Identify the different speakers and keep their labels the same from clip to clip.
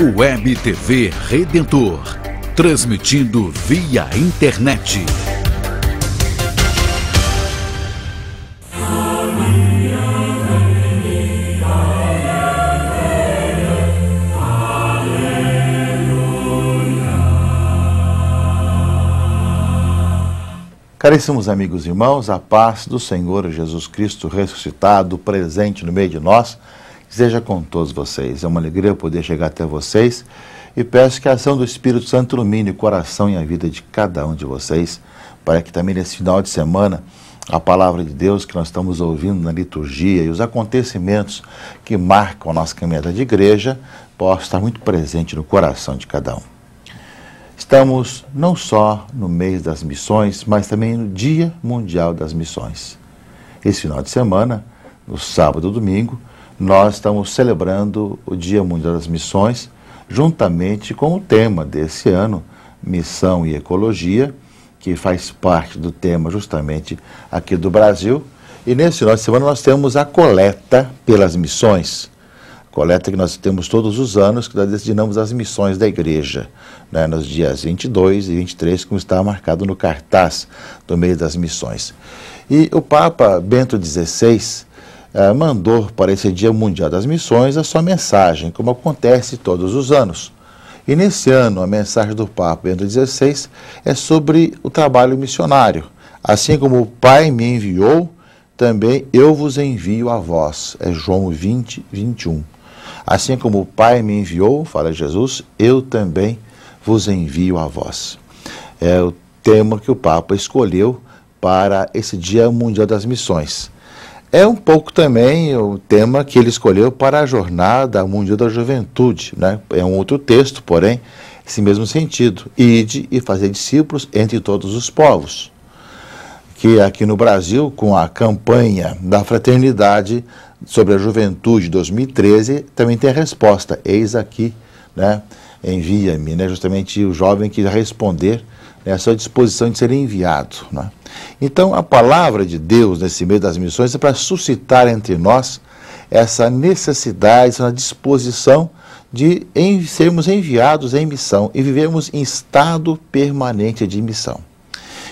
Speaker 1: Web TV Redentor, transmitindo via internet.
Speaker 2: Caríssimos amigos e irmãos, a paz do Senhor Jesus Cristo ressuscitado, presente no meio de nós, seja com todos vocês. É uma alegria poder chegar até vocês e peço que a ação do Espírito Santo ilumine o coração e a vida de cada um de vocês, para que também nesse final de semana a palavra de Deus que nós estamos ouvindo na liturgia e os acontecimentos que marcam a nossa caminhada de igreja possa estar muito presente no coração de cada um. Estamos não só no mês das missões, mas também no Dia Mundial das Missões. Esse final de semana, no sábado e domingo, nós estamos celebrando o Dia Mundial das Missões, juntamente com o tema desse ano, Missão e Ecologia, que faz parte do tema justamente aqui do Brasil. E nesse final de semana nós temos a coleta pelas missões. Coleta que nós temos todos os anos, que nós destinamos às missões da igreja, né, nos dias 22 e 23, como está marcado no cartaz do mês das missões. E o Papa Bento XVI mandou para esse Dia Mundial das Missões a sua mensagem, como acontece todos os anos. E nesse ano, a mensagem do Papa Bento XVI é sobre o trabalho missionário. Assim como o Pai me enviou, também eu vos envio a vós. É João 20, 21. Assim como o Pai me enviou, fala Jesus, eu também vos envio a vós. É o tema que o Papa escolheu para esse Dia Mundial das Missões. É um pouco também o tema que ele escolheu para a Jornada Mundial da Juventude, né? É um outro texto, porém, esse mesmo sentido. Ide e fazer discípulos entre todos os povos. Que aqui no Brasil, com a campanha da Fraternidade sobre a Juventude 2013, também tem a resposta, eis aqui, né, envia-me, né, justamente o jovem que vai responder, né, à sua disposição de ser enviado, né. Então a palavra de Deus nesse meio das missões é para suscitar entre nós essa necessidade, essa disposição de sermos enviados em missão e vivemos em estado permanente de missão.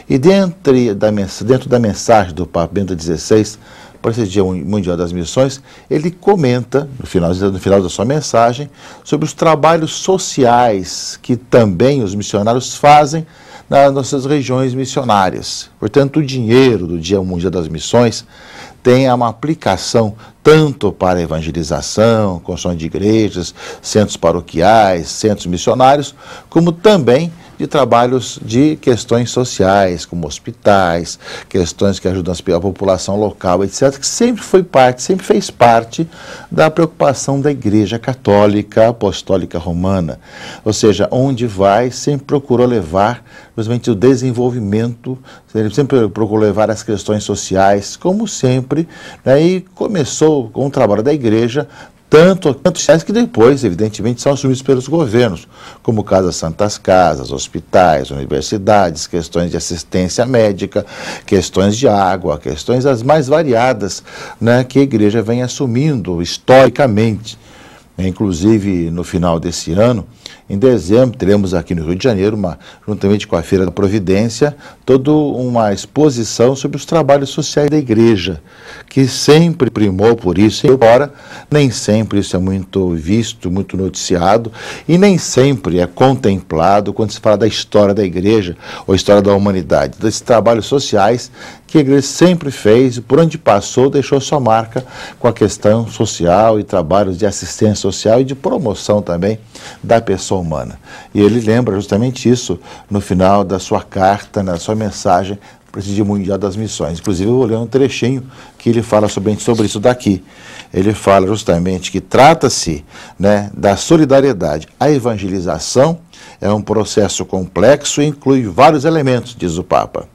Speaker 2: E dentro da mensagem do Papa Bento XVI, para esse Dia Mundial das Missões, ele comenta, no final da sua mensagem, sobre os trabalhos sociais que também os missionários fazem nas nossas regiões missionárias. Portanto, o dinheiro do Dia Mundial das Missões tem uma aplicação tanto para a evangelização, construção de igrejas, centros paroquiais, centros missionários, como também de trabalhos de questões sociais, como hospitais, questões que ajudam a população local, etc., que sempre fez parte da preocupação da Igreja Católica Apostólica Romana. Ou seja, onde vai, sempre procurou levar justamente o desenvolvimento, ele sempre procurou levar as questões sociais, como sempre, né, e começou com o trabalho da Igreja, tanto sociais que depois, evidentemente, são assumidos pelos governos, como o caso das Santas Casas, hospitais, universidades, questões de assistência médica, questões de água, questões as mais variadas, né, que a Igreja vem assumindo historicamente. Inclusive, no final desse ano, em dezembro, teremos aqui no Rio de Janeiro, juntamente com a Feira da Providência, toda uma exposição sobre os trabalhos sociais da Igreja, que sempre primou por isso, embora nem sempre isso é muito visto, muito noticiado, e nem sempre é contemplado quando se fala da história da Igreja, ou história da humanidade, desses trabalhos sociais que a Igreja sempre fez, e por onde passou, deixou sua marca com a questão social e trabalhos de assistência social e de promoção também da pessoa humana. E ele lembra justamente isso no final da sua carta, na sua mensagem para esse Dia Mundial das Missões. Inclusive eu vou ler um trechinho que ele fala sobre isso daqui. Ele fala justamente que trata-se, né, da solidariedade. A evangelização é um processo complexo e inclui vários elementos, diz o Papa.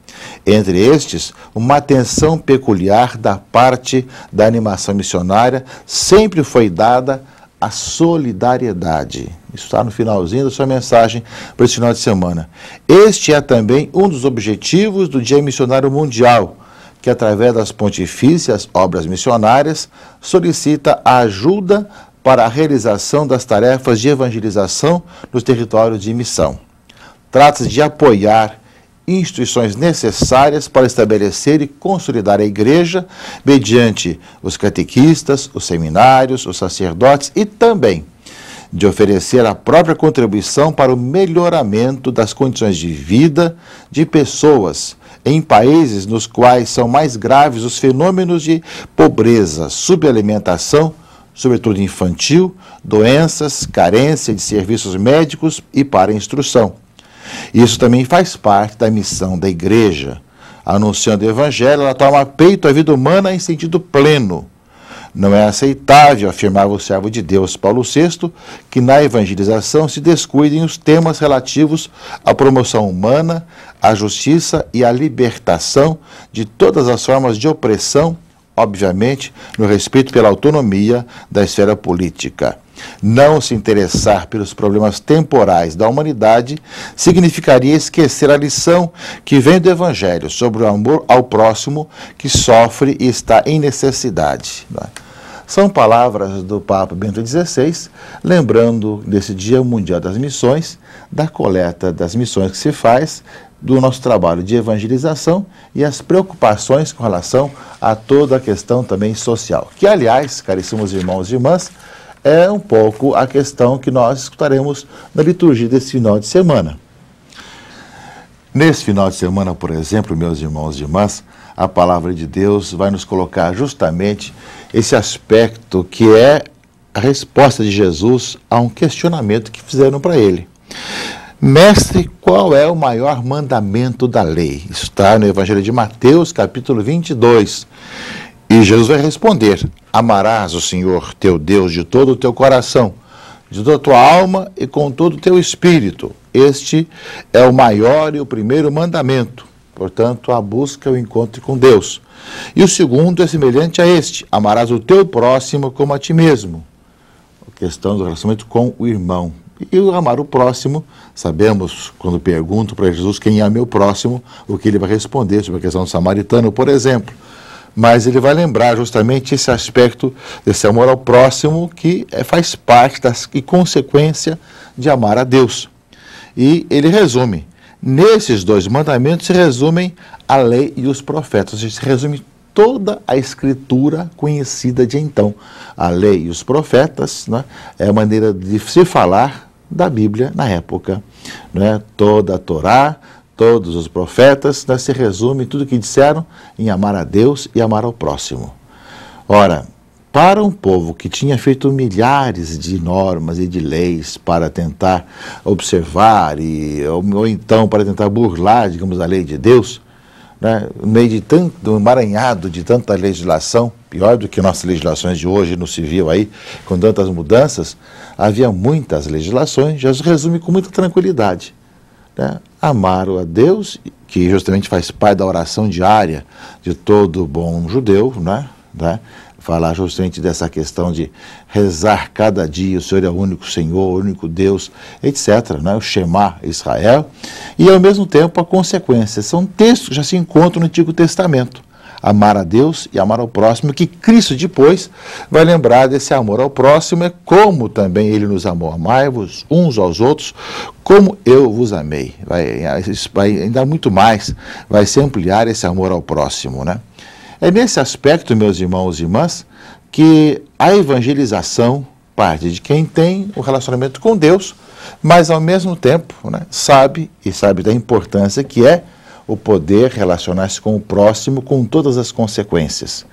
Speaker 2: Entre estes, uma atenção peculiar da parte da animação missionária sempre foi dada à solidariedade. Isso está no finalzinho da sua mensagem para esse final de semana. Este é também um dos objetivos do Dia Missionário Mundial, que através das pontifícias obras missionárias solicita a ajuda para a realização das tarefas de evangelização nos territórios de missão. Trata-se de apoiar instituições necessárias para estabelecer e consolidar a igreja mediante os catequistas, os seminários, os sacerdotes e também de oferecer a própria contribuição para o melhoramento das condições de vida de pessoas em países nos quais são mais graves os fenômenos de pobreza, subalimentação, sobretudo infantil, doenças, carência de serviços médicos e para instrução. Isso também faz parte da missão da igreja. Anunciando o evangelho, ela toma peito à vida humana em sentido pleno. Não é aceitável, afirmava o servo de Deus Paulo VI, que na evangelização se descuidem os temas relativos à promoção humana, à justiça e à libertação de todas as formas de opressão, obviamente, no respeito pela autonomia da esfera política. Não se interessar pelos problemas temporais da humanidade significaria esquecer a lição que vem do Evangelho sobre o amor ao próximo que sofre e está em necessidade. São palavras do Papa Bento XVI, lembrando desse Dia Mundial das Missões, da coleta das missões que se faz, do nosso trabalho de evangelização e as preocupações com relação a toda a questão também social. Que, aliás, caríssimos irmãos e irmãs, é um pouco a questão que nós escutaremos na liturgia desse final de semana. Nesse final de semana, por exemplo, meus irmãos e irmãs, a palavra de Deus vai nos colocar justamente esse aspecto que é a resposta de Jesus a um questionamento que fizeram para ele. Mestre, qual é o maior mandamento da lei? Isso está no Evangelho de Mateus, capítulo 22. E Jesus vai responder: amarás o Senhor teu Deus de todo o teu coração, de toda a tua alma e com todo o teu espírito. Este é o maior e o primeiro mandamento. Portanto, a busca e o encontro com Deus. E o segundo é semelhante a este: amarás o teu próximo como a ti mesmo. A questão do relacionamento com o irmão. E o amar o próximo, sabemos, quando pergunto para Jesus quem é meu próximo, o que ele vai responder sobre a questão do samaritano, por exemplo. Mas ele vai lembrar justamente esse aspecto desse amor ao próximo que faz parte e consequência de amar a Deus. E ele resume. Nesses dois mandamentos se resumem a lei e os profetas. Se resume toda a escritura conhecida de então. A lei e os profetas, né, é a maneira de se falar da Bíblia na época. Né? Toda a Torá, todos os profetas, né, se resume tudo o que disseram em amar a Deus e amar ao próximo. Ora, para um povo que tinha feito milhares de normas e de leis para tentar observar, ou então para tentar burlar, digamos, a lei de Deus, né, no meio de tanto emaranhado de tanta legislação, pior do que nossas legislações de hoje no civil aí, com tantas mudanças, havia muitas legislações. Jesus resume com muita tranquilidade. Né? Amar a Deus, que justamente faz parte da oração diária de todo bom judeu, né? Falar justamente dessa questão de rezar cada dia, o Senhor é o único Senhor, o único Deus, etc., né? O Shema Israel, e ao mesmo tempo a consequência. São textos que já se encontram no Antigo Testamento. Amar a Deus e amar ao próximo, que Cristo depois vai lembrar desse amor ao próximo, é como também Ele nos amou. Amai-vos uns aos outros, como eu vos amei. Vai ainda muito mais, vai se ampliar esse amor ao próximo, né? É nesse aspecto, meus irmãos e irmãs, que a evangelização parte de quem tem o relacionamento com Deus, mas ao mesmo tempo, né, sabe da importância que é o poder relacionar-se com o próximo com todas as consequências.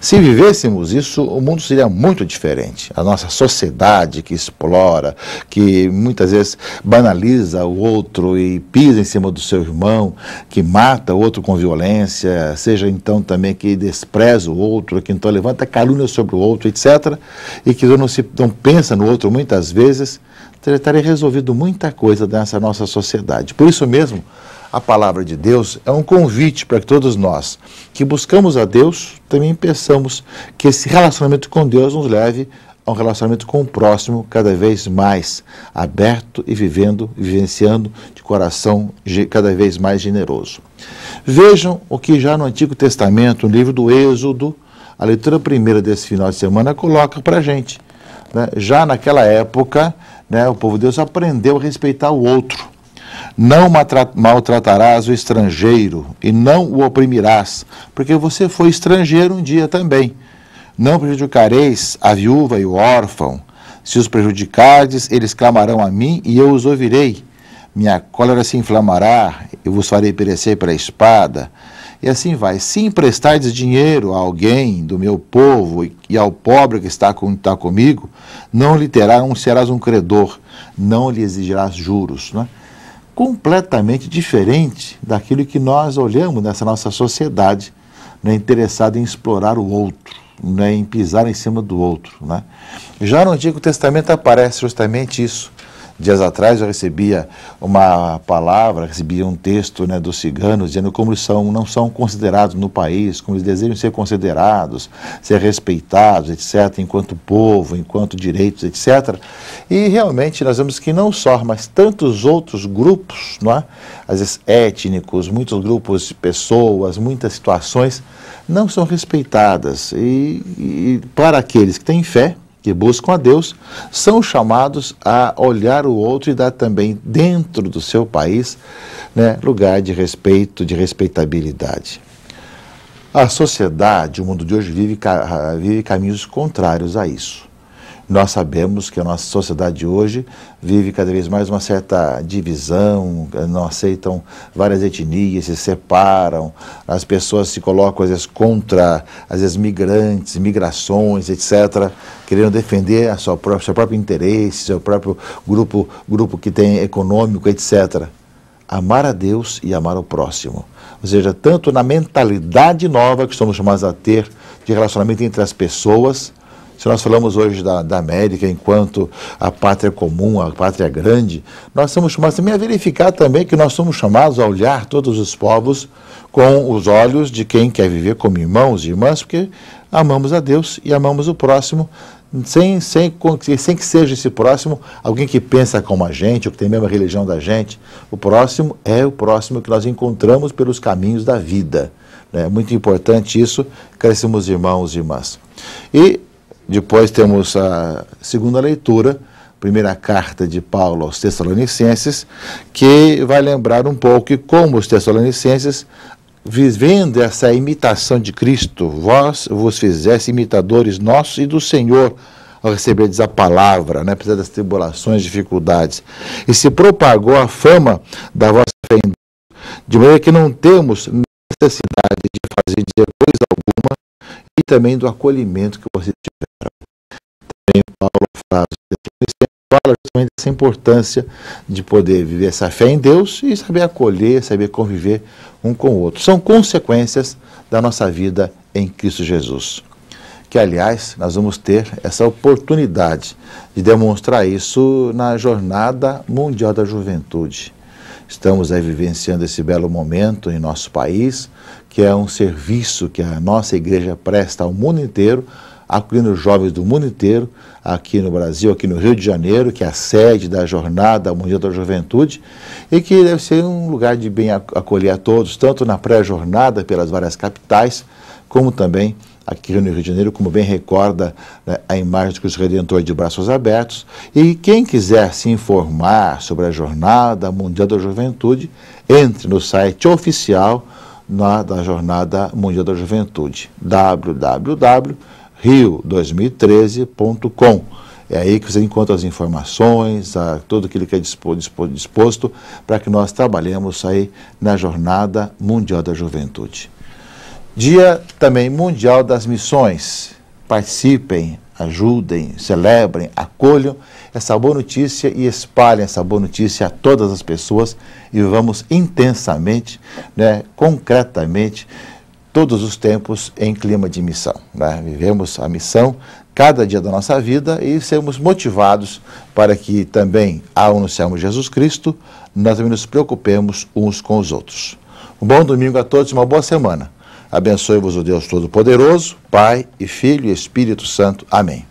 Speaker 2: Se vivêssemos isso, o mundo seria muito diferente. A nossa sociedade que explora, que muitas vezes banaliza o outro e pisa em cima do seu irmão, que mata o outro com violência, seja então também que despreza o outro, que então levanta calúnia sobre o outro, etc., e que não pensa no outro muitas vezes, teria resolvido muita coisa nessa nossa sociedade. Por isso mesmo, a palavra de Deus é um convite para que todos nós que buscamos a Deus também peçamos que esse relacionamento com Deus nos leve a um relacionamento com o próximo cada vez mais aberto e vivenciando de coração cada vez mais generoso. Vejam o que já no Antigo Testamento, no livro do Êxodo, a leitura primeira desse final de semana coloca para a gente. né, já naquela época, né, o povo de Deus aprendeu a respeitar o outro. Não maltratarás o estrangeiro e não o oprimirás, porque você foi estrangeiro um dia também. Não prejudicareis a viúva e o órfão. Se os prejudicardes, eles clamarão a mim e eu os ouvirei. Minha cólera se inflamará, eu vos farei perecer pela espada. E assim vai. Se emprestardes dinheiro a alguém do meu povo e ao pobre que está comigo, não serás um credor, não lhe exigirás juros. Né? Completamente diferente daquilo que nós olhamos nessa nossa sociedade, né, interessada em explorar o outro, né, em pisar em cima do outro. Né? Já no Antigo Testamento aparece justamente isso. Dias atrás eu recebia uma palavra, recebia um texto, né, dos ciganos, dizendo como eles não são considerados no país, como eles desejam ser considerados, ser respeitados, etc., enquanto povo, enquanto direitos, etc. E realmente nós vemos que não só, mas tantos outros grupos, não é? Às vezes étnicos, muitos grupos de pessoas, muitas situações não são respeitadas. E para aqueles que têm fé, que buscam a Deus, são chamados a olhar o outro e dar também, dentro do seu país, né, lugar de respeito, de respeitabilidade. A sociedade, o mundo de hoje, vive caminhos contrários a isso. Nós sabemos que a nossa sociedade hoje vive cada vez mais uma certa divisão, não aceitam várias etnias, se separam, as pessoas se colocam às vezes contra, às vezes migrantes, migrações, etc., querendo defender seu próprio interesse, seu próprio grupo que tem econômico, etc. Amar a Deus e amar o próximo. Ou seja, tanto na mentalidade nova que somos chamados a ter de relacionamento entre as pessoas. Se nós falamos hoje da América enquanto a pátria comum, a pátria grande, nós somos chamados também a verificar também que nós somos chamados a olhar todos os povos com os olhos de quem quer viver como irmãos e irmãs, porque amamos a Deus e amamos o próximo, sem que seja esse próximo alguém que pensa como a gente, ou que tem a mesma religião da gente. O próximo é o próximo que nós encontramos pelos caminhos da vida. É muito importante isso, crescemos irmãos e irmãs. E depois temos a segunda leitura, primeira carta de Paulo aos Tessalonicenses, que vai lembrar um pouco que como os Tessalonicenses, vivendo essa imitação de Cristo, vós vos fizesse imitadores nossos e do Senhor, ao receberdes a palavra, né, apesar das tribulações, dificuldades. E se propagou a fama da vossa fé em Deus, de maneira que não temos necessidade de fazer dizer coisa alguma, e também do acolhimento que vocês tiveram. Também Paulo fala justamente dessa importância de poder viver essa fé em Deus e saber acolher, saber conviver um com o outro. São consequências da nossa vida em Cristo Jesus. Que, aliás, nós vamos ter essa oportunidade de demonstrar isso na Jornada Mundial da Juventude. Estamos aí vivenciando esse belo momento em nosso país, que é um serviço que a nossa igreja presta ao mundo inteiro, acolhendo os jovens do mundo inteiro, aqui no Brasil, aqui no Rio de Janeiro, que é a sede da Jornada Mundial da Juventude, e que deve ser um lugar de bem acolher a todos, tanto na pré-jornada pelas várias capitais, como também aqui no Rio de Janeiro, como bem recorda, né, a imagem do Cristo Redentor de braços abertos. E quem quiser se informar sobre a Jornada Mundial da Juventude, entre no site oficial da Jornada Mundial da Juventude, www.rio2013.com. É aí que você encontra as informações, tudo aquilo que é disposto para que nós trabalhemos aí na Jornada Mundial da Juventude. Dia também Mundial das Missões. Participem, ajudem, celebrem, acolham essa boa notícia e espalhem essa boa notícia a todas as pessoas e vivamos intensamente, né, concretamente, todos os tempos em clima de missão. Né? Vivemos a missão cada dia da nossa vida e sermos motivados para que também, ao anunciarmos Jesus Cristo, nós também nos preocupemos uns com os outros. Um bom domingo a todos e uma boa semana. Abençoe-vos o Deus Todo-Poderoso, Pai e Filho e Espírito Santo. Amém.